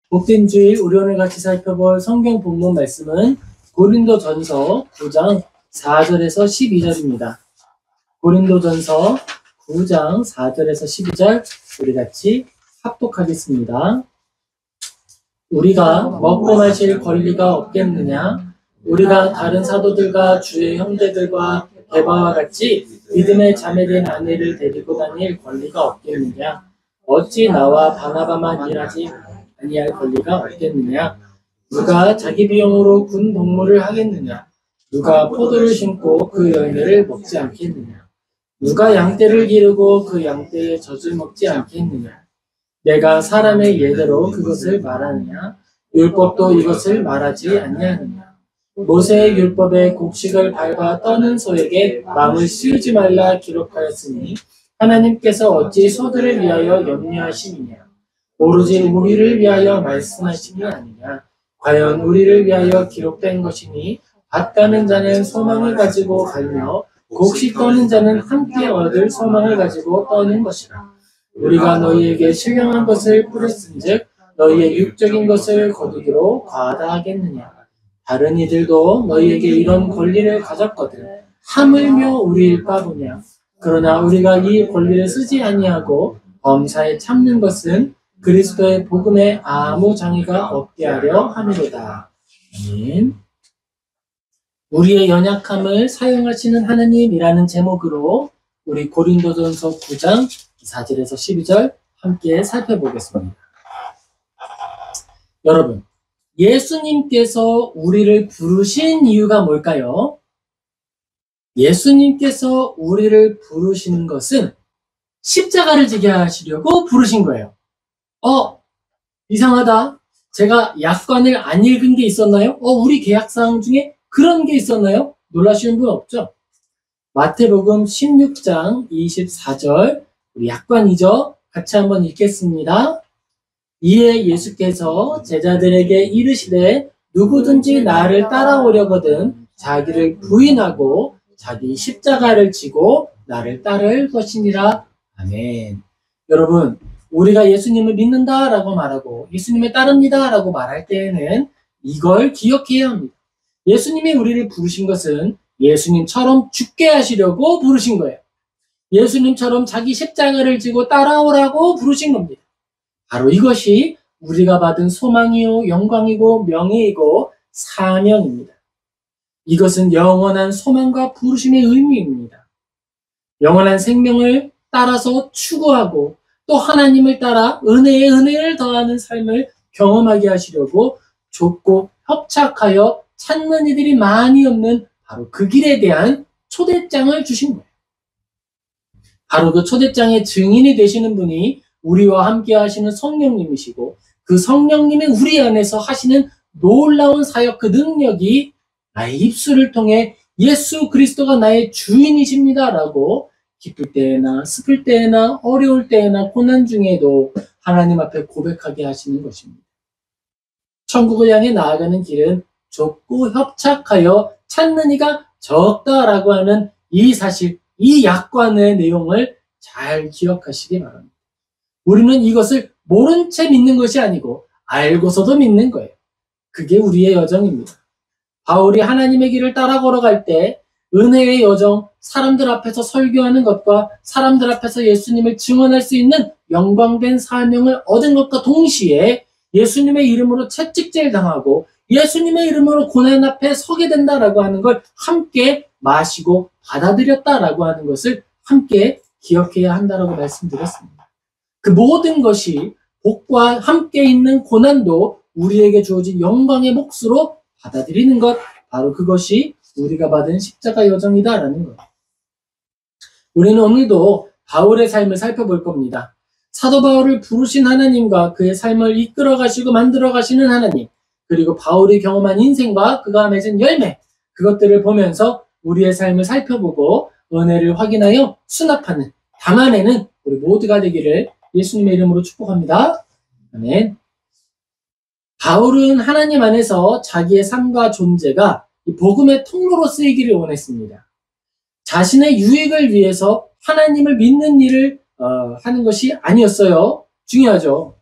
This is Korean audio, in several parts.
복된 주일 우리 오늘 같이 살펴볼 성경 본문 말씀은 고린도전서 9장 4절에서 12절입니다. 고린도전서 9장 4절에서 12절 우리 같이 합독하겠습니다. 우리가 먹고 마실 권리가 없겠느냐? 우리가 다른 사도들과 주의 형제들과 게바와 같이 믿음의 자매된 아내를 데리고 다닐 권리가 없겠느냐? 어찌 나와 바나바만 일하지 아니할 권리가 없겠느냐? 누가 자기 비용으로 군 복무를 하겠느냐? 누가 포도를 심고 그 열매를 먹지 않겠느냐? 누가 양떼를 기르고 그 양떼의 젖을 먹지 않겠느냐? 내가 사람의 예대로 그것을 말하느냐? 율법도 이것을 말하지 아니하느냐? 모세의 율법에 곡식을 밟아 떠는 소에게 마음을 씌우지 말라 기록하였으니 하나님께서 어찌 소들을 위하여 염려하시느냐? 오로지 우리를 위하여 말씀하심이 아니냐? 과연 우리를 위하여 기록된 것이니 밭 가는 자는 소망을 가지고 갈며 곡식 떠는 자는 함께 얻을 소망을 가지고 떠는 것이라. 우리가 너희에게 신령한 것을 뿌렸은즉 너희의 육적인 것을 거두기로 과하다 하겠느냐? 다른 이들도 너희에게 이런 권리를 가졌거든 하물며 우리일까 보냐? 그러나 우리가 이 권리를 쓰지 아니하고 범사에 참는 것은 그리스도의 복음에 아무 장애가 없게 하려 함이로다. 아멘. 우리의 연약함을 사용하시는 하나님이라는 제목으로 우리 고린도전서 9장 4절에서 12절 함께 살펴보겠습니다. 여러분, 예수님께서 우리를 부르신 이유가 뭘까요? 예수님께서 우리를 부르시는 것은 십자가를 지게 하시려고 부르신 거예요. 이상하다. 제가 약관을 안 읽은 게 있었나요? 우리 계약사항 중에 그런 게 있었나요? 놀라시는 분 없죠? 마태복음 16장 24절, 우리 약관이죠? 같이 한번 읽겠습니다. 이에 예수께서 제자들에게 이르시되 누구든지 나를 따라오려거든 자기를 부인하고 자기 십자가를 지고 나를 따를 것이니라. 아멘. 여러분, 우리가 예수님을 믿는다라고 말하고 예수님을 따릅니다라고 말할 때에는 이걸 기억해야 합니다. 예수님이 우리를 부르신 것은 예수님처럼 죽게 하시려고 부르신 거예요. 예수님처럼 자기 십자가를 지고 따라오라고 부르신 겁니다. 바로 이것이 우리가 받은 소망이요 영광이고 명예이고 사명입니다. 이것은 영원한 소망과 부르심의 의미입니다. 영원한 생명을 따라서 추구하고 또 하나님을 따라 은혜에 은혜를 더하는 삶을 경험하게 하시려고 좁고 협착하여 찾는 이들이 많이 없는 바로 그 길에 대한 초대장을 주신 거예요. 바로 그 초대장의 증인이 되시는 분이 우리와 함께 하시는 성령님이시고 그 성령님이 우리 안에서 하시는 놀라운 사역 그 능력이 나의 입술을 통해 예수 그리스도가 나의 주인이십니다라고 기쁠 때나 슬플 때나 어려울 때나 고난 중에도 하나님 앞에 고백하게 하시는 것입니다. 천국을 향해 나아가는 길은 좁고 협착하여 찾는 이가 적다라고 하는 이 사실, 이 약관의 내용을 잘 기억하시기 바랍니다. 우리는 이것을 모른 채 믿는 것이 아니고 알고서도 믿는 거예요. 그게 우리의 여정입니다. 바울이 하나님의 길을 따라 걸어갈 때 은혜의 여정, 사람들 앞에서 설교하는 것과 사람들 앞에서 예수님을 증언할 수 있는 영광된 사명을 얻은 것과 동시에 예수님의 이름으로 채찍질 당하고 예수님의 이름으로 고난 앞에 서게 된다라고 하는 걸 함께 마시고 받아들였다라고 하는 것을 함께 기억해야 한다라고 말씀드렸습니다. 그 모든 것이 복과 함께 있는 고난도 우리에게 주어진 영광의 몫으로 받아들이는 것, 바로 그것이 우리가 받은 십자가 여정이다라는 거예요. 우리는 오늘도 바울의 삶을 살펴볼 겁니다. 사도 바울을 부르신 하나님과 그의 삶을 이끌어 가시고 만들어 가시는 하나님, 그리고 바울이 경험한 인생과 그가 맺은 열매, 그것들을 보면서 우리의 삶을 살펴보고 은혜를 확인하여 수납하는, 담아내는 우리 모두가 되기를 예수님의 이름으로 축복합니다. 아멘. 바울은 하나님 안에서 자기의 삶과 존재가 이 복음의 통로로 쓰이기를 원했습니다. 자신의 유익을 위해서 하나님을 믿는 일을 하는 것이 아니었어요. 중요하죠.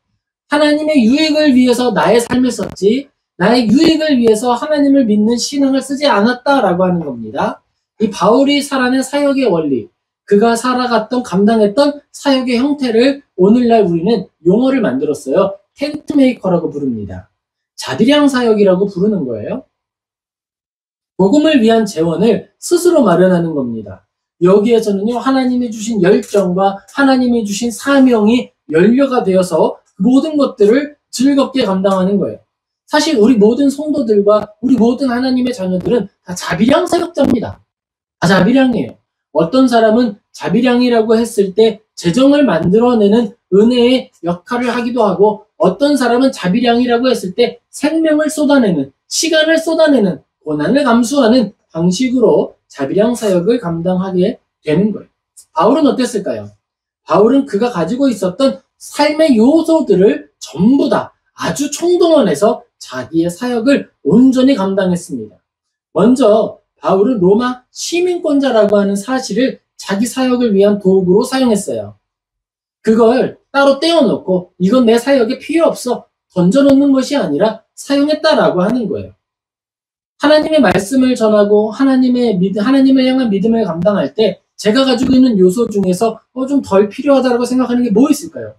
하나님의 유익을 위해서 나의 삶을 썼지 나의 유익을 위해서 하나님을 믿는 신앙을 쓰지 않았다라고 하는 겁니다. 이 바울이 살아낸 사역의 원리, 그가 살아갔던 감당했던 사역의 형태를 오늘날 우리는 용어를 만들었어요. 텐트메이커라고 부릅니다. 자비량 사역이라고 부르는 거예요. 복음을 위한 재원을 스스로 마련하는 겁니다. 여기에서는요, 하나님이 주신 열정과 하나님이 주신 사명이 연료가 되어서 모든 것들을 즐겁게 감당하는 거예요. 사실 우리 모든 성도들과 우리 모든 하나님의 자녀들은 다 자비량 사역자입니다. 다 자비량이에요. 어떤 사람은 자비량이라고 했을 때 재정을 만들어내는 은혜의 역할을 하기도 하고, 어떤 사람은 자비량이라고 했을 때 생명을 쏟아내는, 시간을 쏟아내는, 고난을 감수하는 방식으로 자비량 사역을 감당하게 되는 거예요. 바울은 어땠을까요? 바울은 그가 가지고 있었던 삶의 요소들을 전부 다 아주 총동원해서 자기의 사역을 온전히 감당했습니다. 먼저 바울은 로마 시민권자라고 하는 사실을 자기 사역을 위한 도구로 사용했어요. 그걸 따로 떼어놓고 이건 내 사역에 필요 없어 던져놓는 것이 아니라 사용했다라고 하는 거예요. 하나님의 말씀을 전하고 하나님을 향한 믿음을 감당할 때 제가 가지고 있는 요소 중에서 좀 덜 필요하다고 생각하는 게 뭐 있을까요?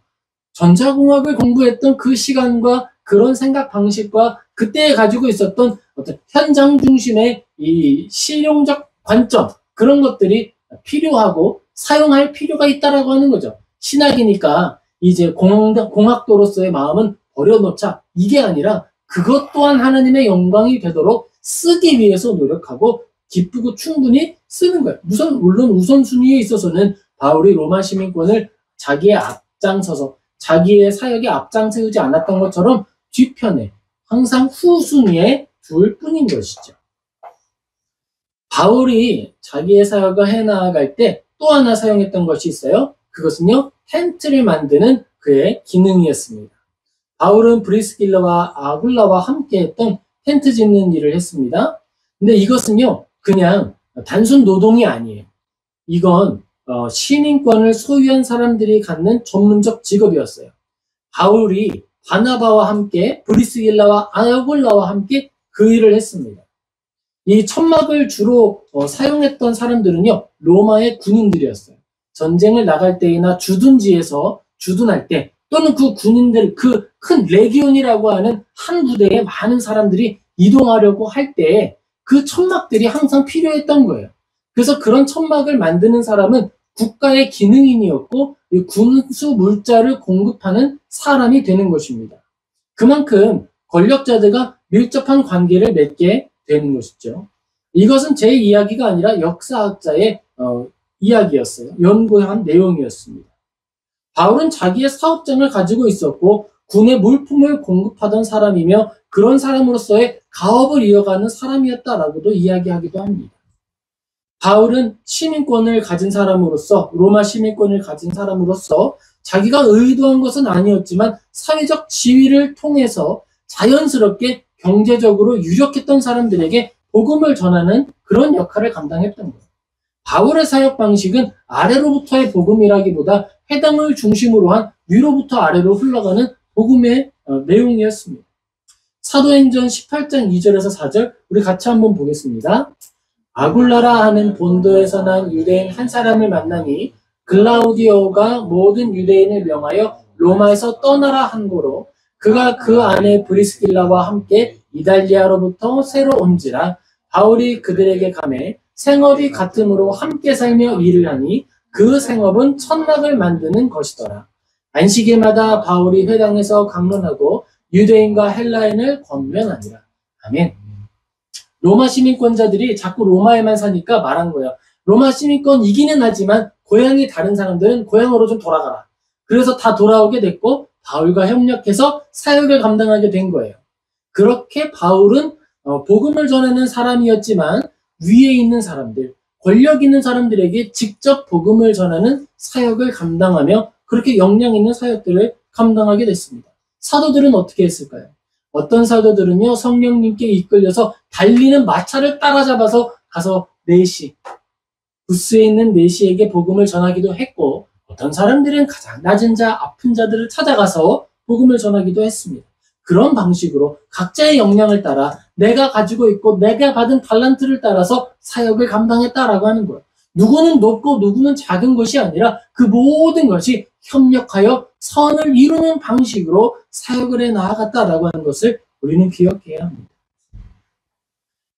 전자공학을 공부했던 그 시간과 그런 생각 방식과 그때 가지고 있었던 어떤 현장 중심의 이 실용적 관점, 그런 것들이 필요하고 사용할 필요가 있다라고 하는 거죠. 신학이니까 이제 공학도로서의 마음은 버려놓자, 이게 아니라 그것 또한 하나님의 영광이 되도록 쓰기 위해서 노력하고 기쁘고 충분히 쓰는 거예요. 물론 우선순위에 있어서는 바울이 로마 시민권을 자기의 앞장서서 자기의 사역에 앞장세우지 않았던 것처럼 뒤편에 항상 후순위에 둘 뿐인 것이죠. 바울이 자기의 사역을 해나갈 때 또 하나 사용했던 것이 있어요. 그것은요, 텐트를 만드는 그의 기능이었습니다. 바울은 브리스길라와 아굴라와 함께 했던 텐트 짓는 일을 했습니다. 근데 이것은요, 그냥 단순 노동이 아니에요. 이건 시민권을 소유한 사람들이 갖는 전문적 직업이었어요. 바울이 바나바와 함께 브리스길라와 아굴라와 함께 그 일을 했습니다. 이 천막을 주로 사용했던 사람들은요, 로마의 군인들이었어요. 전쟁을 나갈 때나 주둔지에서 주둔할 때, 또는 그 군인들, 그 큰 레기온이라고 하는 한 부대에 많은 사람들이 이동하려고 할 때 그 천막들이 항상 필요했던 거예요. 그래서 그런 천막을 만드는 사람은 국가의 기능인이었고 군수 물자를 공급하는 사람이 되는 것입니다. 그만큼 권력자들과 밀접한 관계를 맺게 되는 것이죠. 이것은 제 이야기가 아니라 역사학자의 이야기였어요. 연구한 내용이었습니다. 바울은 자기의 사업장을 가지고 있었고 군의 물품을 공급하던 사람이며 그런 사람으로서의 가업을 이어가는 사람이었다라고도 이야기하기도 합니다. 바울은 시민권을 가진 사람으로서, 로마 시민권을 가진 사람으로서 자기가 의도한 것은 아니었지만 사회적 지위를 통해서 자연스럽게 경제적으로 유력했던 사람들에게 복음을 전하는 그런 역할을 감당했던 거예요. 바울의 사역 방식은 아래로부터의 복음이라기보다 회당을 중심으로 한 위로부터 아래로 흘러가는 복음의 내용이었습니다. 사도행전 18장 2절에서 4절 우리 같이 한번 보겠습니다. 아굴라라 하는 본도에서 난 유대인 한 사람을 만나니 글라우디오가 모든 유대인을 명하여 로마에서 떠나라 한 고로 그가 그 안에 브리스길라와 함께 이달리아로부터 새로 온지라 바울이 그들에게 가매 생업이 같음으로 함께 살며 일을 하니 그 생업은 천막을 만드는 것이더라. 안식일마다 바울이 회당에서 강론하고 유대인과 헬라인을 권면하니라. 아멘. 로마 시민권자들이 자꾸 로마에만 사니까 말한 거예요. 로마 시민권이기는 하지만 고향이 다른 사람들은 고향으로 좀 돌아가라. 그래서 다 돌아오게 됐고 바울과 협력해서 사역을 감당하게 된 거예요. 그렇게 바울은 복음을 전하는 사람이었지만 위에 있는 사람들, 권력 있는 사람들에게 직접 복음을 전하는 사역을 감당하며 그렇게 역량 있는 사역들을 감당하게 됐습니다. 사도들은 어떻게 했을까요? 어떤 사도들은요, 성령님께 이끌려서 달리는 마차를 따라잡아서 가서 부스에 있는 내시에게 복음을 전하기도 했고, 어떤 사람들은 가장 낮은 자, 아픈 자들을 찾아가서 복음을 전하기도 했습니다. 그런 방식으로 각자의 역량을 따라 내가 가지고 있고 내가 받은 달란트를 따라서 사역을 감당했다라고 하는 거예요. 누구는 높고 누구는 작은 것이 아니라 그 모든 것이 협력하여 선을 이루는 방식으로 사역을 해 나아갔다라고 하는 것을 우리는 기억해야 합니다.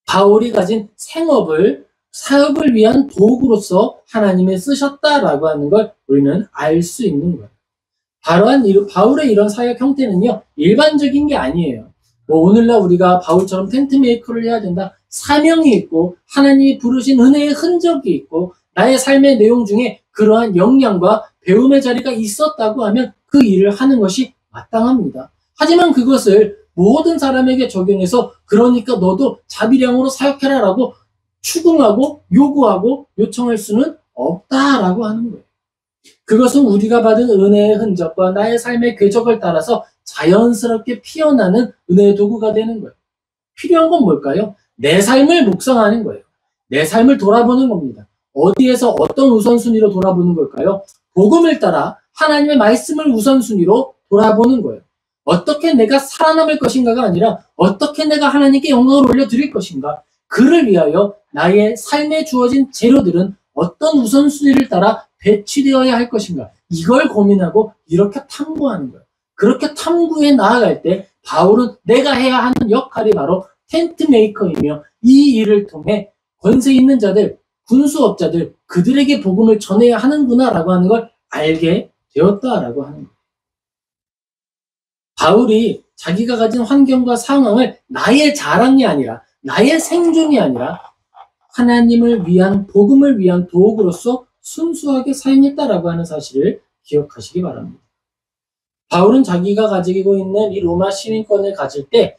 바울이 가진 생업을 사역을 위한 도구로서 하나님이 쓰셨다라고 하는 걸 우리는 알 수 있는 거예요. 바울의 이런 사역 형태는요, 일반적인 게 아니에요. 뭐 오늘날 우리가 바울처럼 텐트 메이커를 해야 된다. 사명이 있고 하나님이 부르신 은혜의 흔적이 있고 나의 삶의 내용 중에 그러한 역량과 배움의 자리가 있었다고 하면 그 일을 하는 것이 마땅합니다. 하지만 그것을 모든 사람에게 적용해서 그러니까 너도 자비량으로 사역해라라고 추궁하고 요구하고 요청할 수는 없다라고 하는 거예요. 그것은 우리가 받은 은혜의 흔적과 나의 삶의 궤적을 따라서 자연스럽게 피어나는 은혜의 도구가 되는 거예요. 필요한 건 뭘까요? 내 삶을 묵상하는 거예요. 내 삶을 돌아보는 겁니다. 어디에서 어떤 우선순위로 돌아보는 걸까요? 복음을 따라 하나님의 말씀을 우선순위로 돌아보는 거예요. 어떻게 내가 살아남을 것인가가 아니라 어떻게 내가 하나님께 영광을 올려드릴 것인가. 그를 위하여 나의 삶에 주어진 재료들은 어떤 우선순위를 따라 배치되어야 할 것인가. 이걸 고민하고 이렇게 탐구하는 거예요. 그렇게 탐구해 나아갈 때 바울은 내가 해야 하는 역할이 바로 텐트 메이커이며 이 일을 통해 권세 있는 자들, 군수업자들, 그들에게 복음을 전해야 하는구나라고 하는 걸 알게 되었다라고 하는 거예요. 바울이 자기가 가진 환경과 상황을 나의 자랑이 아니라 나의 생존이 아니라 하나님을 위한 복음을 위한 도구로서 순수하게 사용했다라고 하는 사실을 기억하시기 바랍니다. 바울은 자기가 가지고 있는 이 로마 시민권을 가질 때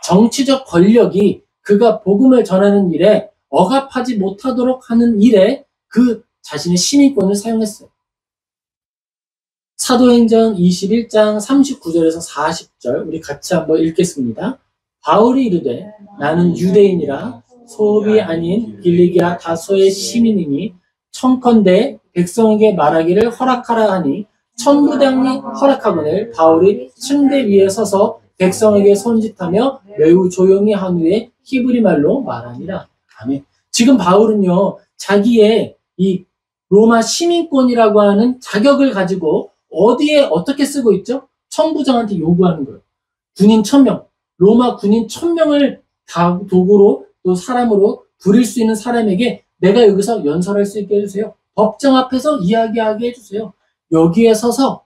정치적 권력이 그가 복음을 전하는 일에 억압하지 못하도록 하는 일에 그 자신의 시민권을 사용했어요. 사도행전 21장 39절에서 40절 우리 같이 한번 읽겠습니다. 바울이 이르되 나는 유대인이라 소읍이 아닌 길리기아 다소의 시민이니 청컨대 백성에게 말하기를 허락하라 하니 천부장이 허락하거늘 바울이 층대 위에 서서 백성에게 손짓하며 매우 조용히 한 후에 히브리 말로 말하니라. 아멘. 지금 바울은요, 자기의 이 로마 시민권이라고 하는 자격을 가지고 어디에 어떻게 쓰고 있죠? 천부장한테 요구하는 거예요. 군인 1000명, 로마 군인 1000명을 다 도구로 또 사람으로 부릴 수 있는 사람에게 내가 여기서 연설할 수 있게 해주세요. 법정 앞에서 이야기하게 해주세요. 여기에 서서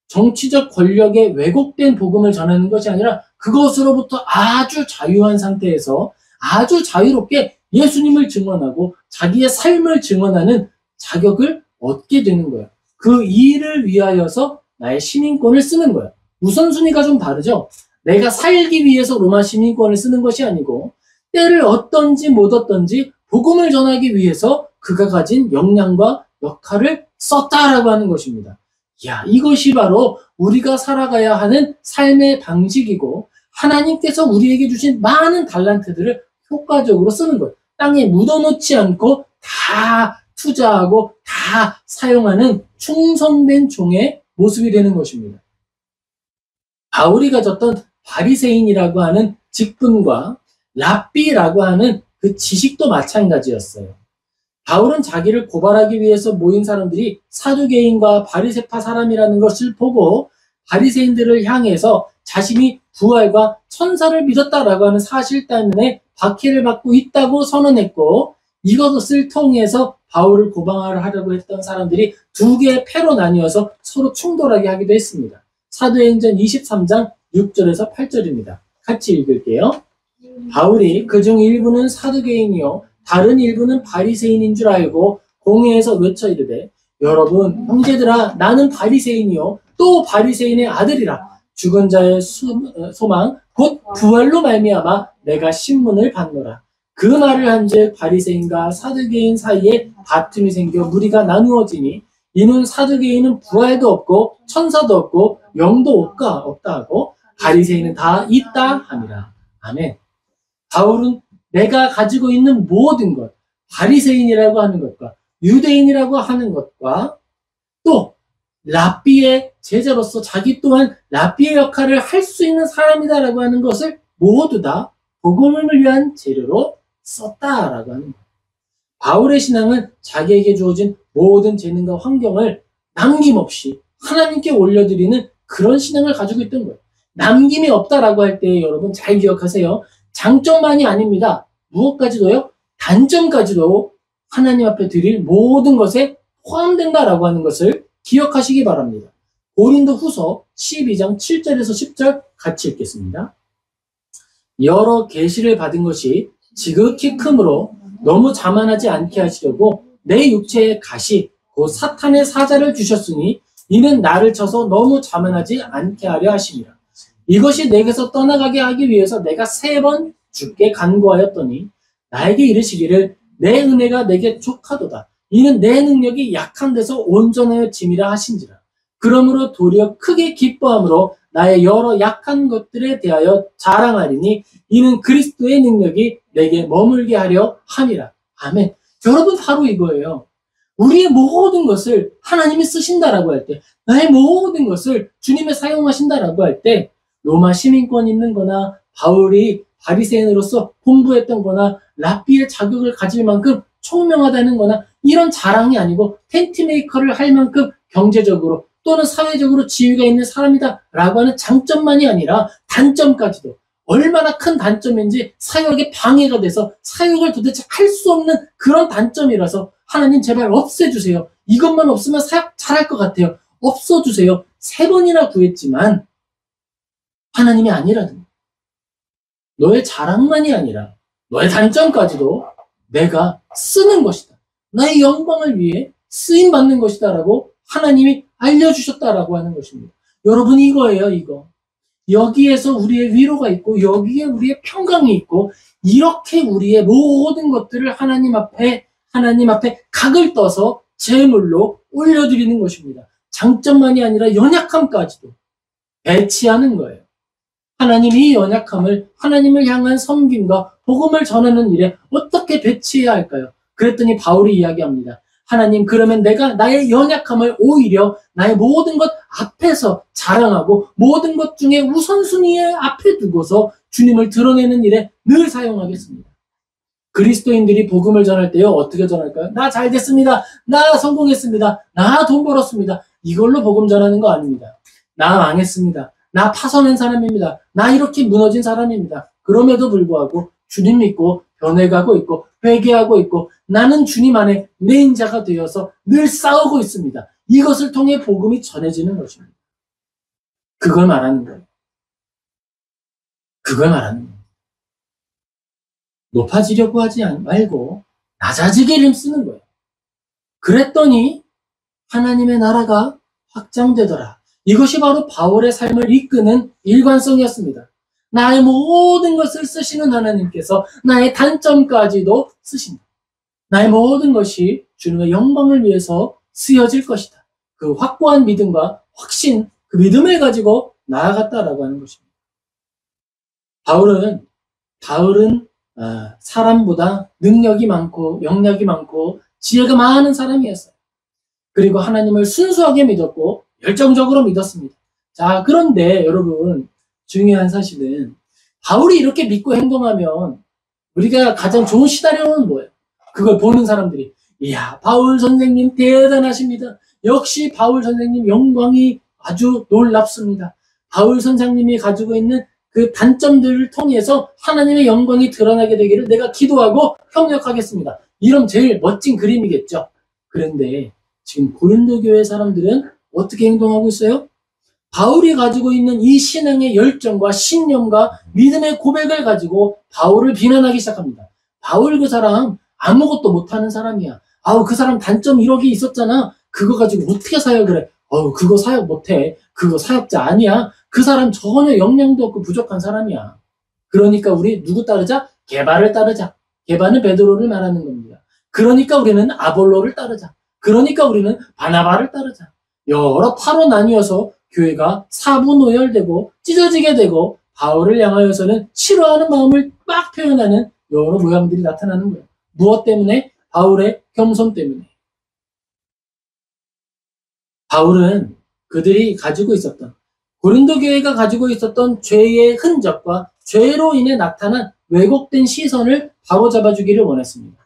정치적 권력에 왜곡된 복음을 전하는 것이 아니라 그것으로부터 아주 자유한 상태에서 아주 자유롭게 예수님을 증언하고 자기의 삶을 증언하는 자격을 얻게 되는 거예요. 그 일을 위하여서 나의 시민권을 쓰는 거예요. 우선순위가 좀 다르죠? 내가 살기 위해서 로마 시민권을 쓰는 것이 아니고 때를 얻든지 못 얻든지 복음을 전하기 위해서 그가 가진 역량과 역할을 썼다라고 하는 것입니다. 야, 이것이 바로 우리가 살아가야 하는 삶의 방식이고 하나님께서 우리에게 주신 많은 달란트들을 효과적으로 쓰는 거예요. 땅에 묻어놓지 않고 다 투자하고 다 사용하는 충성된 종의 모습이 되는 것입니다. 바울이 가졌던 바리새인이라고 하는 직분과 랍비라고 하는 그 지식도 마찬가지였어요. 바울은 자기를 고발하기 위해서 모인 사람들이 사두개인과 바리새파 사람이라는 것을 보고 바리새인들을 향해서 자신이 부활과 천사를 믿었다라고 하는 사실 때문에 박해를 받고 있다고 선언했고 이것을 통해서 바울을 고발하려고 했던 사람들이 두 개의 패로 나뉘어서 서로 충돌하게 하기도 했습니다. 사도행전 23장 6절에서 8절입니다. 같이 읽을게요. 바울이 그중 일부는 사두개인이요 다른 일부는 바리새인인 줄 알고 공회에서 외쳐 이르되 여러분 형제들아 나는 바리새인이요 또 바리새인의 아들이라 죽은 자의 소망 곧 부활로 말미암아 내가 신문을 받노라. 그 말을 한즉 바리새인과 사두개인 사이에 다툼이 생겨 무리가 나누어지니 이는 사두개인은 부활도 없고 천사도 없고 영도 없다 하고 바리새인은 다 있다 함이라. 아멘. 바울은 내가 가지고 있는 모든 것, 바리새인이라고 하는 것과 유대인이라고 하는 것과 또 랍비의 제자로서 자기 또한 랍비의 역할을 할 수 있는 사람이다라고 하는 것을 모두 다 복음을 위한 재료로 썼다라고 하는 거예요. 바울의 신앙은 자기에게 주어진 모든 재능과 환경을 남김없이 하나님께 올려드리는 그런 신앙을 가지고 있던 거예요. 남김이 없다라고 할 때 여러분 잘 기억하세요. 장점만이 아닙니다. 무엇까지도요? 단점까지도 하나님 앞에 드릴 모든 것에 포함된다라고 하는 것을 기억하시기 바랍니다. 고린도 후서 12장 7절에서 10절 같이 읽겠습니다. 여러 계시를 받은 것이 지극히 크므로 너무 자만하지 않게 하시려고 내 육체의 가시 곧 사탄의 사자를 주셨으니 이는 나를 쳐서 너무 자만하지 않게 하려 하심이라. 이것이 내게서 떠나가게 하기 위해서 내가 3번 주께 간구하였더니 나에게 이르시기를 내 은혜가 내게 족하도다. 이는 내 능력이 약한 데서 온전하여 짐이라 하신지라. 그러므로 도리어 크게 기뻐함으로 나의 여러 약한 것들에 대하여 자랑하리니 이는 그리스도의 능력이 내게 머물게 하려 함이라. 아멘. 여러분 바로 이거예요. 우리의 모든 것을 하나님이 쓰신다라고 할 때, 나의 모든 것을 주님이 사용하신다라고 할 때, 로마 시민권 있는 거나 바울이 바리새인으로서 공부했던 거나 랍비의 자격을 가질 만큼 총명하다는 거나 이런 자랑이 아니고 텐트메이커를 할 만큼 경제적으로 또는 사회적으로 지위가 있는 사람이다라고 하는 장점만이 아니라 단점까지도 얼마나 큰 단점인지 사역에 방해가 돼서 사역을 도대체 할 수 없는 그런 단점이라서 하나님 제발 없애주세요. 이것만 없으면 사역 잘할 것 같아요. 없어주세요. 3번이나 구했지만 하나님이 아니라는 너의 자랑만이 아니라 너의 단점까지도 내가 쓰는 것이다. 나의 영광을 위해 쓰임받는 것이다 라고 하나님이 알려주셨다라고 하는 것입니다. 여러분 이거예요. 이거. 여기에서 우리의 위로가 있고 여기에 우리의 평강이 있고 이렇게 우리의 모든 것들을 하나님 앞에 각을 떠서 제물로 올려드리는 것입니다. 장점만이 아니라 연약함까지도 배치하는 거예요. 하나님이 이 연약함을 하나님을 향한 섬김과 복음을 전하는 일에 어떻게 배치해야 할까요? 그랬더니 바울이 이야기합니다. 하나님, 그러면 내가 나의 연약함을 오히려 나의 모든 것 앞에서 자랑하고 모든 것 중에 우선순위에 앞에 두고서 주님을 드러내는 일에 늘 사용하겠습니다. 그리스도인들이 복음을 전할 때요, 어떻게 전할까요? 나 잘 됐습니다. 나 성공했습니다. 나 돈 벌었습니다. 이걸로 복음 전하는 거 아닙니다. 나 망했습니다. 나 파손한 사람입니다. 나 이렇게 무너진 사람입니다. 그럼에도 불구하고 주님 믿고 변해가고 있고 회개하고 있고 나는 주님 안에 내 인자가 되어서 늘 싸우고 있습니다. 이것을 통해 복음이 전해지는 것입니다. 그걸 말하는 거예요. 그걸 말하는 거예요. 높아지려고 하지 말고 낮아지기를 쓰는 거예요. 그랬더니 하나님의 나라가 확장되더라. 이것이 바로 바울의 삶을 이끄는 일관성이었습니다. 나의 모든 것을 쓰시는 하나님께서 나의 단점까지도 쓰신다. 나의 모든 것이 주님의 영광을 위해서 쓰여질 것이다. 그 확고한 믿음과 확신, 그 믿음을 가지고 나아갔다라고 하는 것입니다. 바울은 사람보다 능력이 많고 영력이 많고 지혜가 많은 사람이었어요. 그리고 하나님을 순수하게 믿었고 열정적으로 믿었습니다. 자, 그런데 여러분 중요한 사실은 바울이 이렇게 믿고 행동하면 우리가 가장 좋은 시나리오는 뭐예요? 그걸 보는 사람들이 이야, 바울 선생님 대단하십니다. 역시 바울 선생님 영광이 아주 놀랍습니다. 바울 선생님이 가지고 있는 그 단점들을 통해서 하나님의 영광이 드러나게 되기를 내가 기도하고 협력하겠습니다. 이런 제일 멋진 그림이겠죠. 그런데 지금 고린도 교회 사람들은 어떻게 행동하고 있어요? 바울이 가지고 있는 이 신앙의 열정과 신념과 믿음의 고백을 가지고 바울을 비난하기 시작합니다. 바울 그 사람 아무것도 못하는 사람이야. 아우 그 사람 단점 1억이 있었잖아. 그거 가지고 어떻게 사역을 해? 그거 사역 못해. 그거 사역자 아니야. 그 사람 전혀 역량도 없고 부족한 사람이야. 그러니까 우리 누구 따르자? 게바를 따르자. 게바는 베드로를 말하는 겁니다. 그러니까 우리는 아볼로를 따르자. 그러니까 우리는 바나바를 따르자. 여러 파로 나뉘어서 교회가 사분오열되고 찢어지게 되고 바울을 향하여서는 싫어하는 마음을 막 표현하는 여러 모양들이 나타나는 거예요. 무엇 때문에? 바울의 겸손 때문에. 바울은 그들이 가지고 있었던, 고린도 교회가 가지고 있었던 죄의 흔적과 죄로 인해 나타난 왜곡된 시선을 바로잡아주기를 원했습니다.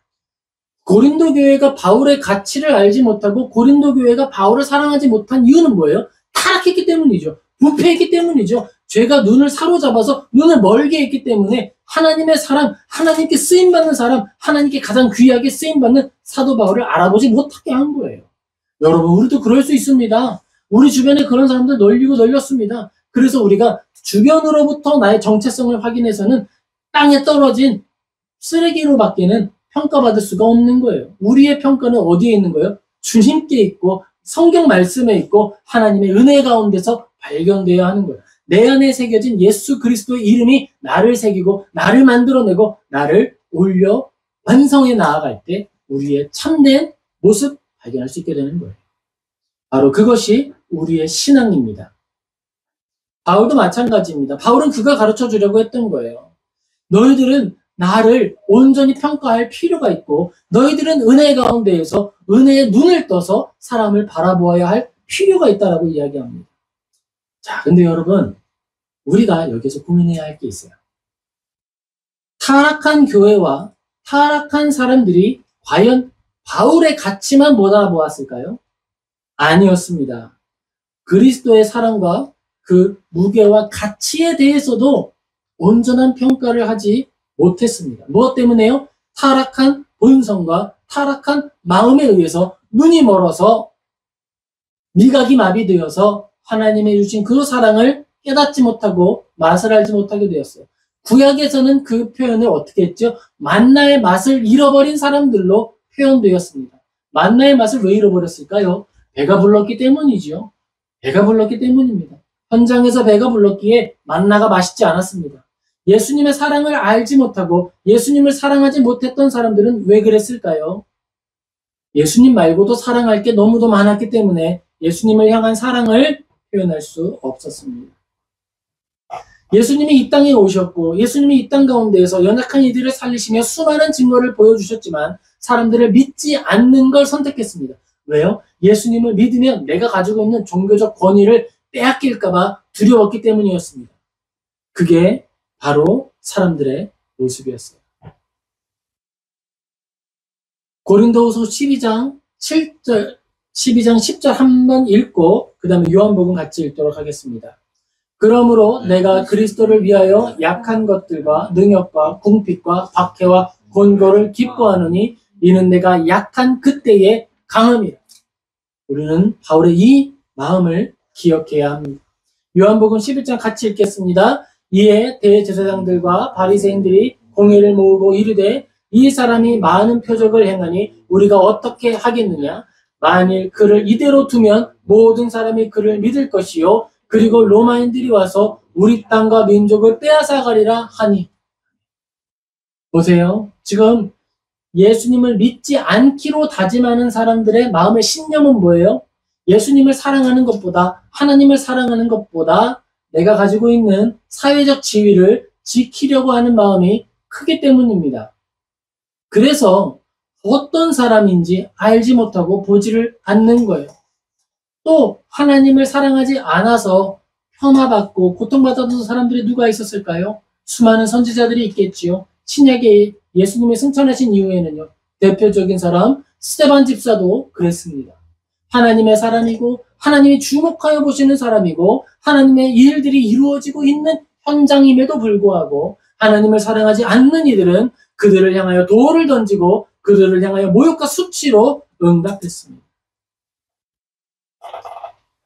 고린도 교회가 바울의 가치를 알지 못하고 고린도 교회가 바울을 사랑하지 못한 이유는 뭐예요? 타락했기 때문이죠. 부패했기 때문이죠. 죄가 눈을 사로잡아서 눈을 멀게 했기 때문에 하나님의 사람, 하나님께 쓰임받는 사람, 하나님께 가장 귀하게 쓰임받는 사도 바울을 알아보지 못하게 한 거예요. 여러분, 우리도 그럴 수 있습니다. 우리 주변에 그런 사람들 널리고 널렸습니다. 그래서 우리가 주변으로부터 나의 정체성을 확인해서는 땅에 떨어진 쓰레기로밖에는 평가받을 수가 없는 거예요. 우리의 평가는 어디에 있는 거예요? 주님께 있고 성경 말씀에 있고 하나님의 은혜 가운데서 발견되어야 하는 거예요. 내 안에 새겨진 예수 그리스도의 이름이 나를 새기고 나를 만들어내고 나를 올려 완성해 나아갈 때 우리의 참된 모습 발견할 수 있게 되는 거예요. 바로 그것이 우리의 신앙입니다. 바울도 마찬가지입니다. 바울은 그가 가르쳐 주려고 했던 거예요. 너희들은 나를 온전히 평가할 필요가 있고 너희들은 은혜 가운데에서 은혜의 눈을 떠서 사람을 바라보아야 할 필요가 있다라고 이야기합니다. 자, 근데 여러분, 우리가 여기서 고민해야 할 게 있어요. 타락한 교회와 타락한 사람들이 과연 바울의 가치만 몰아보았을까요? 아니었습니다. 그리스도의 사랑과 그 무게와 가치에 대해서도 온전한 평가를 하지 못했습니다. 무엇 때문에요? 타락한 본성과 타락한 마음에 의해서 눈이 멀어서 미각이 마비되어서 하나님의 주신 그 사랑을 깨닫지 못하고 맛을 알지 못하게 되었어요. 구약에서는 그 표현을 어떻게 했죠? 만나의 맛을 잃어버린 사람들로 표현되었습니다. 만나의 맛을 왜 잃어버렸을까요? 배가 불렀기 때문이죠. 배가 불렀기 때문입니다. 현장에서 배가 불렀기에 만나가 맛있지 않았습니다. 예수님의 사랑을 알지 못하고 예수님을 사랑하지 못했던 사람들은 왜 그랬을까요? 예수님 말고도 사랑할 게 너무도 많았기 때문에 예수님을 향한 사랑을 표현할 수 없었습니다. 예수님이 이 땅에 오셨고 예수님이 이 땅 가운데에서 연약한 이들을 살리시며 수많은 증거를 보여주셨지만 사람들을 믿지 않는 걸 선택했습니다. 왜요? 예수님을 믿으면 내가 가지고 있는 종교적 권위를 빼앗길까봐 두려웠기 때문이었습니다. 그게 바로 사람들의 모습이었어요. 고린도후서 12장 10절 한번 읽고 그 다음에 요한복음 같이 읽도록 하겠습니다. 그러므로 내가 그리스도를 위하여 약한 것들과 능욕과 궁핍과 박해와 곤고를 기뻐하노니 이는 내가 약한 그때의 강함이라. 우리는 바울의 이 마음을 기억해야 합니다. 요한복음 11장 같이 읽겠습니다. 이에 대제사장들과 바리새인들이 공회를 모으고 이르되 이 사람이 많은 표적을 행하니 우리가 어떻게 하겠느냐? 만일 그를 이대로 두면 모든 사람이 그를 믿을 것이요 그리고 로마인들이 와서 우리 땅과 민족을 빼앗아가리라 하니. 보세요. 지금 예수님을 믿지 않기로 다짐하는 사람들의 마음의 신념은 뭐예요? 예수님을 사랑하는 것보다 하나님을 사랑하는 것보다 내가 가지고 있는 사회적 지위를 지키려고 하는 마음이 크기 때문입니다. 그래서 어떤 사람인지 알지 못하고 보지를 않는 거예요. 또 하나님을 사랑하지 않아서 폄하받고 고통받았던 사람들이 누가 있었을까요? 수많은 선지자들이 있겠지요. 신약에 예수님이 승천하신 이후에는요. 대표적인 사람 스데반 집사도 그랬습니다. 하나님의 사람이고 하나님이 주목하여 보시는 사람이고 하나님의 일들이 이루어지고 있는 현장임에도 불구하고 하나님을 사랑하지 않는 이들은 그들을 향하여 돌을 던지고 그들을 향하여 모욕과 수치로 응답했습니다.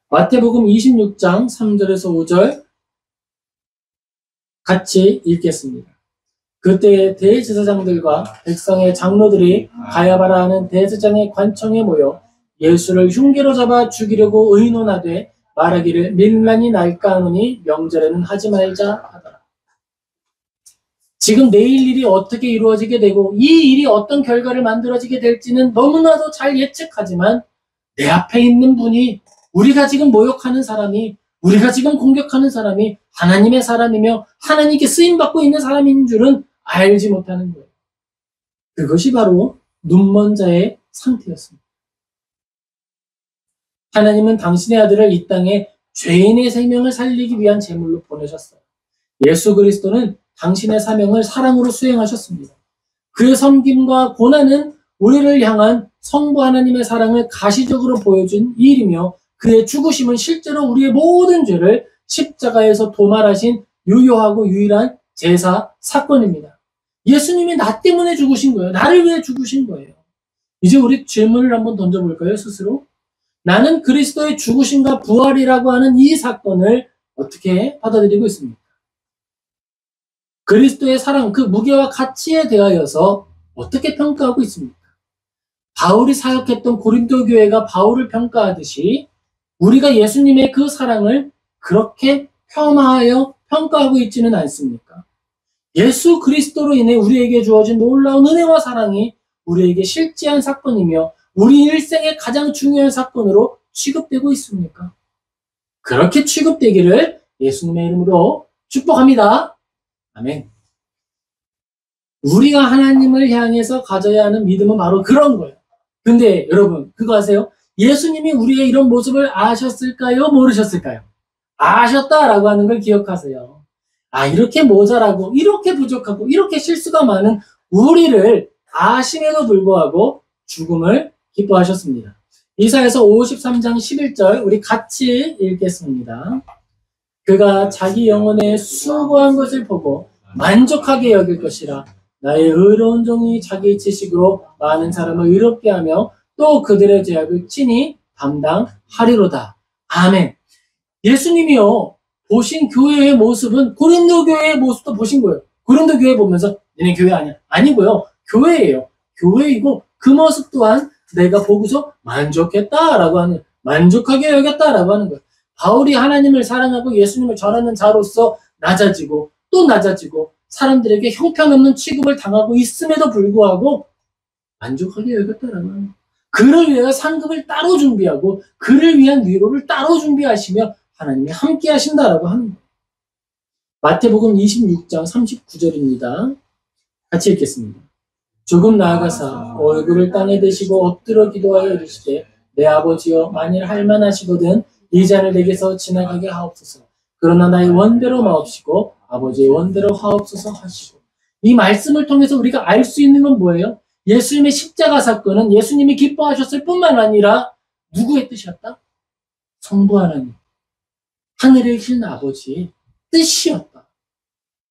마태복음 26장 3절에서 5절 같이 읽겠습니다. 그때 대제사장들과 백성의 장로들이 가야바라 하는 대제사장의 관청에 모여 예수를 흉계로 잡아 죽이려고 의논하되 말하기를 밀란이 날까 하노니 명절에는 하지 말자 하더라. 지금 내일 일이 어떻게 이루어지게 되고 이 일이 어떤 결과를 만들어지게 될지는 너무나도 잘 예측하지만 내 앞에 있는 분이 우리가 지금 모욕하는 사람이 우리가 지금 공격하는 사람이 하나님의 사람이며 하나님께 쓰임받고 있는 사람인 줄은 알지 못하는 거예요. 그것이 바로 눈먼 자의 상태였습니다. 하나님은 당신의 아들을 이 땅에 죄인의 생명을 살리기 위한 제물로 보내셨어요. 예수 그리스도는 당신의 사명을 사랑으로 수행하셨습니다. 그의 섬김과 고난은 우리를 향한 성부 하나님의 사랑을 가시적으로 보여준 일이며 그의 죽으심은 실제로 우리의 모든 죄를 십자가에서 도말하신 유효하고 유일한 제사 사건입니다. 예수님이 나 때문에 죽으신 거예요. 나를 위해 죽으신 거예요. 이제 우리 질문을 한번 던져볼까요, 스스로? 나는 그리스도의 죽으심과 부활이라고 하는 이 사건을 어떻게 받아들이고 있습니까? 그리스도의 사랑, 그 무게와 가치에 대하여서 어떻게 평가하고 있습니까? 바울이 사역했던 고린도 교회가 바울을 평가하듯이 우리가 예수님의 그 사랑을 그렇게 폄하하여 평가하고 있지는 않습니까? 예수 그리스도로 인해 우리에게 주어진 놀라운 은혜와 사랑이 우리에게 실제한 사건이며 우리 일생의 가장 중요한 사건으로 취급되고 있습니까? 그렇게 취급되기를 예수님의 이름으로 축복합니다. 아멘. 우리가 하나님을 향해서 가져야 하는 믿음은 바로 그런 거예요. 근데 여러분 그거 아세요? 예수님이 우리의 이런 모습을 아셨을까요? 모르셨을까요? 아셨다라고 하는 걸 기억하세요. 아, 이렇게 모자라고 이렇게 부족하고 이렇게 실수가 많은 우리를 아심에도 불구하고 죽음을 기뻐하셨습니다. 이사야서 53장 11절 우리 같이 읽겠습니다. 그가 자기 영혼에 수고한 것을 보고 만족하게 여길 것이라. 나의 의로운 종이 자기 지식으로 많은 사람을 의롭게 하며 또 그들의 죄악을 친히 담당하리로다. 아멘. 예수님이요 보신 교회의 모습은 고린도 교회의 모습도 보신 거예요. 고린도 교회 보면서 얘네 교회 아니야. 아니고요. 교회예요. 교회이고 그 모습 또한 내가 보고서 만족했다라고 하는, 만족하게 여겼다라고 하는 거예요. 바울이 하나님을 사랑하고 예수님을 전하는 자로서 낮아지고 또 낮아지고 사람들에게 형편없는 취급을 당하고 있음에도 불구하고 만족하게 여겼다라고 하는 거예요. 그를 위해 상급을 따로 준비하고 그를 위한 위로를 따로 준비하시며 하나님이 함께 하신다라고 하는 거예요. 마태복음 26장 39절입니다. 같이 읽겠습니다. 조금 나아가사 얼굴을 땅에 대시고 엎드려 기도하여 이르시되 내 아버지여 만일 할만하시거든 이 잔을 내게서 지나가게 하옵소서. 그러나 나의 원대로 마옵시고 아버지의 원대로 하옵소서 하시고. 이 말씀을 통해서 우리가 알 수 있는 건 뭐예요? 예수님의 십자가 사건은 예수님이 기뻐하셨을 뿐만 아니라 누구의 뜻이었다? 성부 하나님, 하늘에 계신 아버지의 뜻이었다.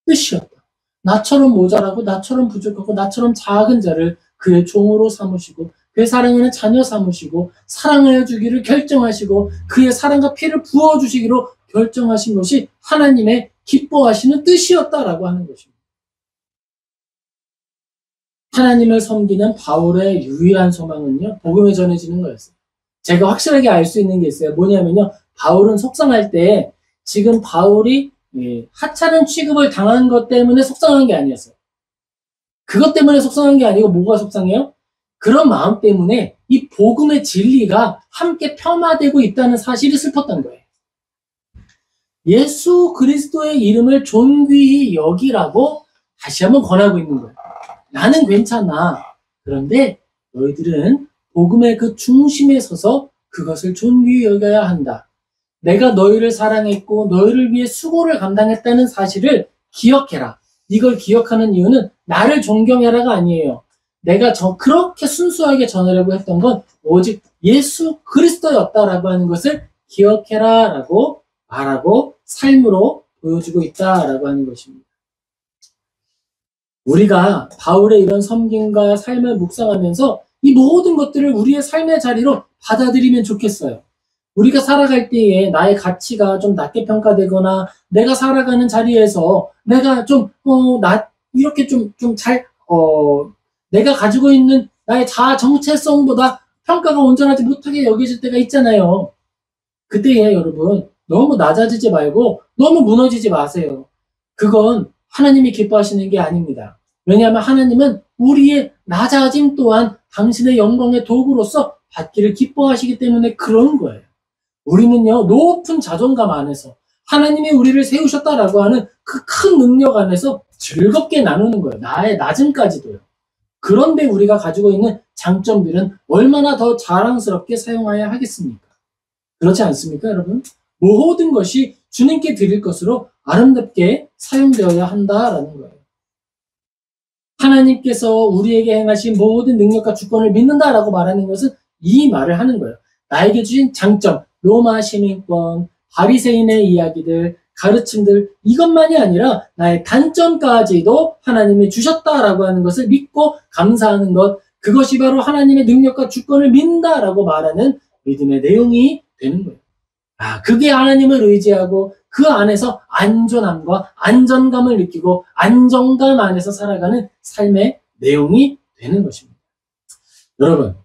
뜻이었다. 나처럼 모자라고 나처럼 부족하고 나처럼 작은 자를 그의 종으로 삼으시고 그의 사랑하는 자녀 삼으시고 사랑하여 주기를 결정하시고 그의 사랑과 피를 부어주시기로 결정하신 것이 하나님의 기뻐하시는 뜻이었다라고 하는 것입니다. 하나님을 섬기는 바울의 유일한 소망은요, 복음에 전해지는 거였어요. 제가 확실하게 알 수 있는 게 있어요. 뭐냐면요, 바울은 속상할 때 지금 바울이 하찮은 취급을 당한 것 때문에 속상한 게 아니었어요. 그것 때문에 속상한 게 아니고 뭐가 속상해요? 그런 마음 때문에 이 복음의 진리가 함께 폄하되고 있다는 사실이 슬펐던 거예요. 예수 그리스도의 이름을 존귀히 여기라고 다시 한번 권하고 있는 거예요. 나는 괜찮아. 그런데 너희들은 복음의 그 중심에 서서 그것을 존귀히 여겨야 한다. 내가 너희를 사랑했고 너희를 위해 수고를 감당했다는 사실을 기억해라. 이걸 기억하는 이유는 나를 존경해라가 아니에요. 내가 그렇게 순수하게 전하려고 했던 건 오직 예수 그리스도였다라고 하는 것을 기억해라 라고 말하고 삶으로 보여주고 있다라고 하는 것입니다. 우리가 바울의 이런 섬김과 삶을 묵상하면서 이 모든 것들을 우리의 삶의 자리로 받아들이면 좋겠어요. 우리가 살아갈 때에 나의 가치가 좀 낮게 평가되거나 내가 살아가는 자리에서 내가 이렇게 내가 가지고 있는 나의 자아 정체성보다 평가가 온전하지 못하게 여겨질 때가 있잖아요. 그때에 여러분 너무 낮아지지 말고 너무 무너지지 마세요. 그건 하나님이 기뻐하시는 게 아닙니다. 왜냐하면 하나님은 우리의 낮아짐 또한 당신의 영광의 도구로서 받기를 기뻐하시기 때문에 그런 거예요. 우리는요, 높은 자존감 안에서 하나님이 우리를 세우셨다라고 하는 그 큰 능력 안에서 즐겁게 나누는 거예요. 나의 낮음까지도요. 그런데 우리가 가지고 있는 장점들은 얼마나 더 자랑스럽게 사용해야 하겠습니까? 그렇지 않습니까, 여러분? 모든 것이 주님께 드릴 것으로 아름답게 사용되어야 한다라는 거예요. 하나님께서 우리에게 행하신 모든 능력과 주권을 믿는다라고 말하는 것은 이 말을 하는 거예요. 나에게 주신 장점, 로마 시민권, 바리새인의 이야기들, 가르침들, 이것만이 아니라 나의 단점까지도 하나님이 주셨다라고 하는 것을 믿고 감사하는 것, 그것이 바로 하나님의 능력과 주권을 믿는다라고 말하는 믿음의 내용이 되는 거예요. 그게 하나님을 의지하고 그 안에서 안전함과 안정감을 느끼고 안정감 안에서 살아가는 삶의 내용이 되는 것입니다. 여러분,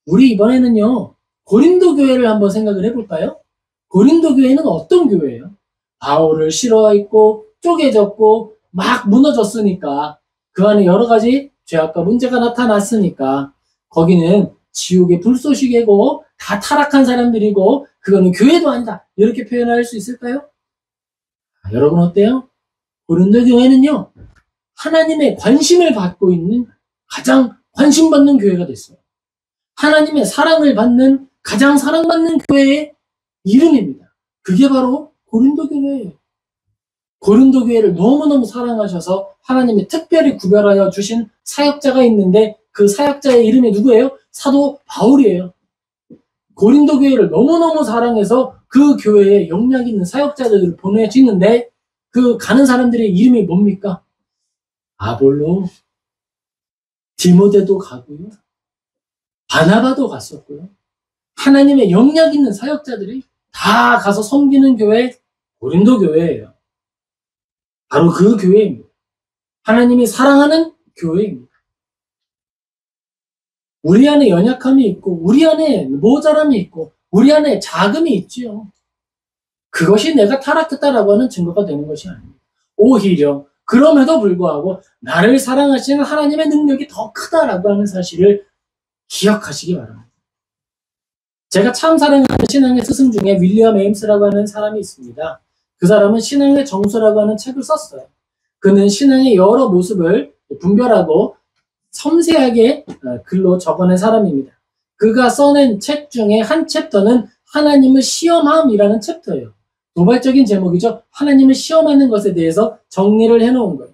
우리 이번에는요, 고린도 교회를 한번 생각을 해볼까요? 고린도 교회는 어떤 교회예요? 바울을 싫어했고 쪼개졌고 막 무너졌으니까, 그 안에 여러 가지 죄악과 문제가 나타났으니까 거기는 지옥의 불쏘시개고 다 타락한 사람들이고 그거는 교회도 아니다, 이렇게 표현할 수 있을까요? 여러분 어때요? 고린도 교회는요, 하나님의 관심을 받고 있는 가장 관심받는 교회가 됐어요. 하나님의 사랑을 받는 가장 사랑받는 교회의 이름입니다. 그게 바로 고린도 교회예요. 고린도 교회를 너무너무 사랑하셔서 하나님이 특별히 구별하여 주신 사역자가 있는데 그 사역자의 이름이 누구예요? 사도 바울이에요. 고린도 교회를 너무너무 사랑해서 그 교회에 영향 있는 사역자들을 보내주는데 그 가는 사람들의 이름이 뭡니까? 아볼로, 디모데도 가고요, 바나바도 갔었고요. 하나님의 영향 있는 사역자들이 다 가서 섬기는 교회, 고린도 교회예요. 바로 그 교회입니다. 하나님이 사랑하는 교회입니다. 우리 안에 연약함이 있고 우리 안에 모자람이 있고 우리 안에 자금이 있지요. 그것이 내가 타락했다라고 하는 증거가 되는 것이 아닙니다. 오히려 그럼에도 불구하고 나를 사랑하시는 하나님의 능력이 더 크다라고 하는 사실을 기억하시기 바랍니다. 제가 참 사랑하는 신앙의 스승 중에 윌리엄 에임스라고 하는 사람이 있습니다. 그 사람은 신앙의 정수라고 하는 책을 썼어요. 그는 신앙의 여러 모습을 분별하고 섬세하게 글로 적어낸 사람입니다. 그가 써낸 책 중에 한 챕터는 하나님을 시험함이라는 챕터예요. 도발적인 제목이죠. 하나님을 시험하는 것에 대해서 정리를 해놓은 거예요.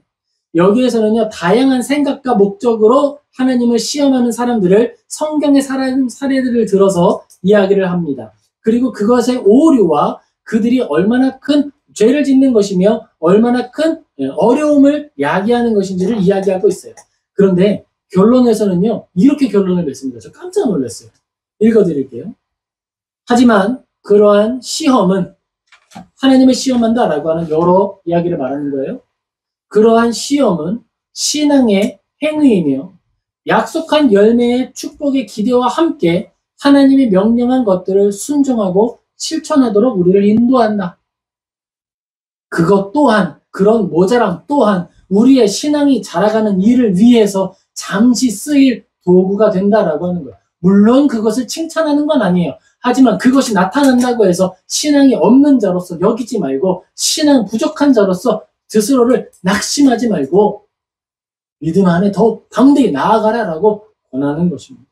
여기에서는요, 다양한 생각과 목적으로 하나님을 시험하는 사람들을 성경의 사례들을 들어서 이야기를 합니다. 그리고 그것의 오류와 그들이 얼마나 큰 죄를 짓는 것이며 얼마나 큰 어려움을 야기하는 것인지를 이야기하고 있어요. 그런데 결론에서는요, 이렇게 결론을 냈습니다. 저 깜짝 놀랐어요. 읽어드릴게요. 하지만 그러한 시험은, 하나님을 시험한다라고 하는 여러 이야기를 말하는 거예요. 그러한 시험은 신앙의 행위이며 약속한 열매의 축복의 기대와 함께 하나님이 명령한 것들을 순종하고 실천하도록 우리를 인도한다. 그것 또한, 그런 모자람 또한 우리의 신앙이 자라가는 일을 위해서 잠시 쓰일 도구가 된다라고 하는 거예요. 물론 그것을 칭찬하는 건 아니에요. 하지만 그것이 나타난다고 해서 신앙이 없는 자로서 여기지 말고, 신앙 부족한 자로서 스스로를 낙심하지 말고 믿음 안에 더욱 담대히 나아가라라고 권하는 것입니다.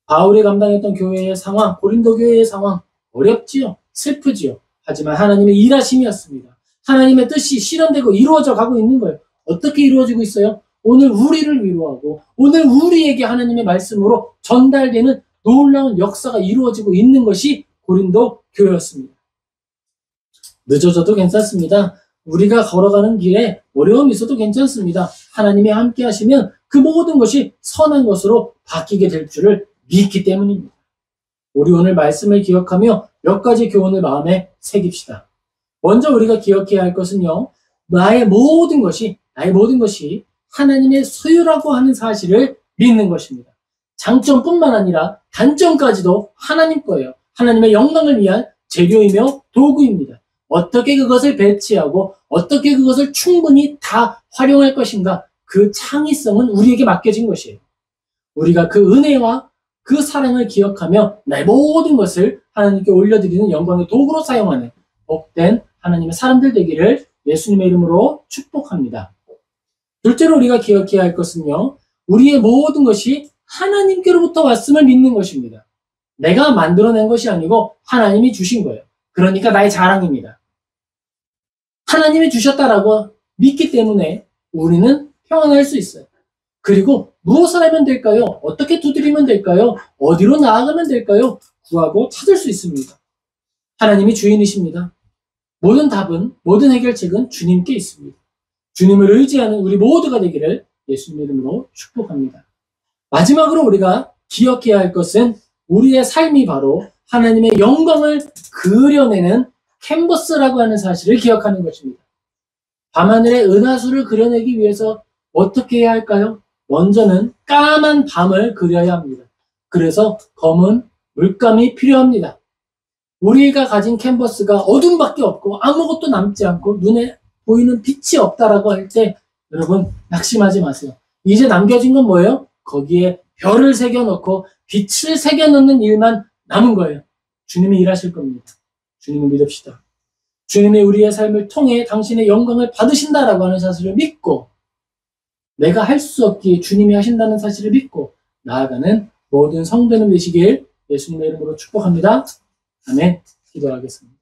바울이 감당했던 교회의 상황, 고린도 교회의 상황, 어렵지요, 슬프지요. 하지만 하나님의 일하심이었습니다. 하나님의 뜻이 실현되고 이루어져 가고 있는 거예요. 어떻게 이루어지고 있어요? 오늘 우리를 위로하고 오늘 우리에게 하나님의 말씀으로 전달되는 놀라운 역사가 이루어지고 있는 것이 고린도 교회였습니다. 늦어져도 괜찮습니다. 우리가 걸어가는 길에 어려움이 있어도 괜찮습니다. 하나님이 함께 하시면 그 모든 것이 선한 것으로 바뀌게 될 줄을 믿기 때문입니다. 우리 오늘 말씀을 기억하며 몇 가지 교훈을 마음에 새깁시다. 먼저 우리가 기억해야 할 것은요, 나의 모든 것이 하나님의 소유라고 하는 사실을 믿는 것입니다. 장점뿐만 아니라 단점까지도 하나님 거예요. 하나님의 영광을 위한 재료이며 도구입니다. 어떻게 그것을 배치하고 어떻게 그것을 충분히 다 활용할 것인가, 그 창의성은 우리에게 맡겨진 것이에요. 우리가 그 은혜와 그 사랑을 기억하며 나의 모든 것을 하나님께 올려드리는 영광의 도구로 사용하는 복된 하나님의 사람들 되기를 예수님의 이름으로 축복합니다. 둘째로 우리가 기억해야 할 것은요, 우리의 모든 것이 하나님께로부터 왔음을 믿는 것입니다. 내가 만들어낸 것이 아니고 하나님이 주신 거예요. 그러니까 나의 자랑입니다. 하나님이 주셨다라고 믿기 때문에 우리는 평안할 수 있어요. 그리고 무엇을 하면 될까요? 어떻게 두드리면 될까요? 어디로 나아가면 될까요? 구하고 찾을 수 있습니다. 하나님이 주인이십니다. 모든 답은, 모든 해결책은 주님께 있습니다. 주님을 의지하는 우리 모두가 되기를 예수님 이름으로 축복합니다. 마지막으로 우리가 기억해야 할 것은 우리의 삶이 바로 하나님의 영광을 그려내는 캔버스라고 하는 사실을 기억하는 것입니다. 밤하늘의 은하수를 그려내기 위해서 어떻게 해야 할까요? 먼저는 까만 밤을 그려야 합니다. 그래서 검은 물감이 필요합니다. 우리가 가진 캔버스가 어둠밖에 없고 아무것도 남지 않고 눈에 보이는 빛이 없다라고 할 때 여러분 낙심하지 마세요. 이제 남겨진 건 뭐예요? 거기에 별을 새겨놓고 빛을 새겨놓는 일만 남은 거예요. 주님이 일하실 겁니다. 주님을 믿읍시다. 주님이 우리의 삶을 통해 당신의 영광을 받으신다라고 하는 사실을 믿고 내가 할 수 없기에 주님이 하신다는 사실을 믿고 나아가는 모든 성도는 되시길 예수님의 이름으로 축복합니다. 아멘. 기도하겠습니다.